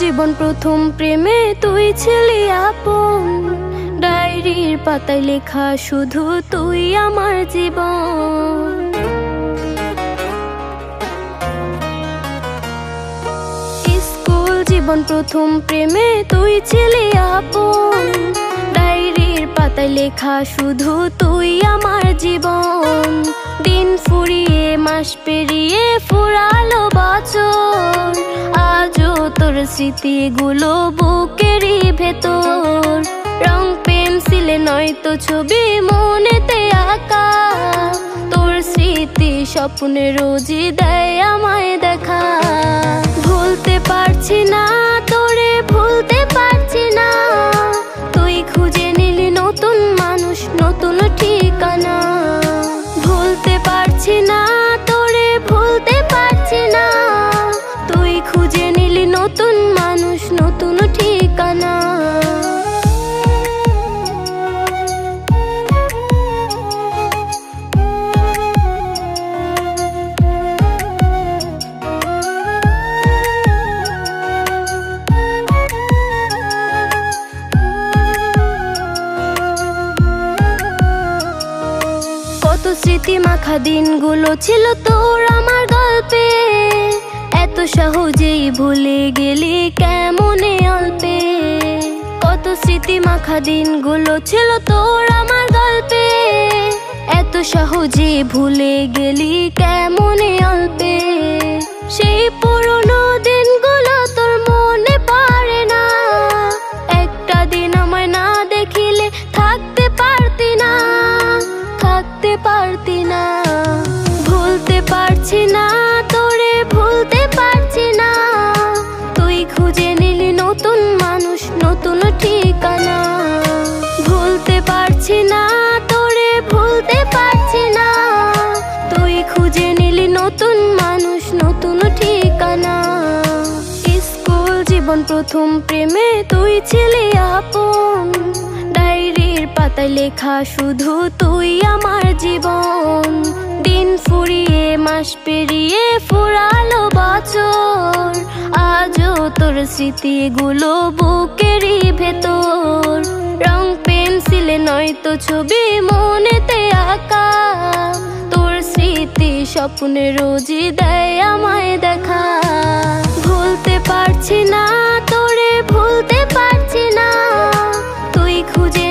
জীবন প্রথম প্রেমে তুই ছিলি আপন, ডায়েরির পাতায় লেখা শুধু তুই আমার জীবন। স্কুল জীবন প্রথম প্রেমে তুই ছিলি আপন, ডায়েরির পাতায় লেখা শুধু তুই আমার জীবন। দিন ফুরিয়ে মাস পেরিয়ে ফুরালো বছর, আজও তোর স্মৃতিগুলো বুকেরই ভেতর। রং পেন্সিলে নয়তো ছবি মনেতে আঁকা, তোর স্মৃতি স্বপ্নে রোজই দেয় আমায় দেখা। ভুলতে পারছি না তোরে, ভুলতে পারছি না, তুই খুঁজে নিলি নতুন মানুষ, নতুন ঠিকানা। ভুলতে পারছি না তোরে, ভুলতে পারছি না, তুই খুঁজে নিলি নতুন মানুষ, নতুন ঠিকানা। কত স্মৃতি মাখা দিনগুলো ছিল তোর আমার গল্পে, এত সহজেই ভুলে গেলি কেমনে অল্পে। কত স্মৃতি মাখা দিনগুলো ছিল তোর আমার গল্পে, এত সহজে ভুলে গেলি কেমনে অল্পে। সেই পুরনো দিনগুলো তোর মনে পড়ে না, একটা দিন আমায় না দেখিলে থাকতে পারতি না, থাকতে পারতি না। ভুলতে পারছি না তোরে, ভুলতে পারছি না, তুই খুঁজে নিলি নতুন মানুষ, নতুন ঠিকানা। ভুলতে পারছি না তোরে, ভুলতে পারছি না, তুই খুঁজে নিলি নতুন মানুষ, নতুন ঠিকানা। স্কুল জীবন প্রথম প্রেমে তুই ছিলি আপন, ডায়েরির পাতায় লেখা শুধু তুই আমার জীবন। দিন ফুরিয়ে মাস পেরিয়ে ফুরালো বছর, আজও তোর স্মৃতিগুলো বুকেরই ভেতর। রং পেন্সিলে নয়তো ছবি মনেতে আঁকা, তোর স্মৃতি স্বপ্নে রোজই দেয় আমায় দেখা। ভুলতে পারছি না তোরে, ভুলতে পারছি না, তুই খুঁজে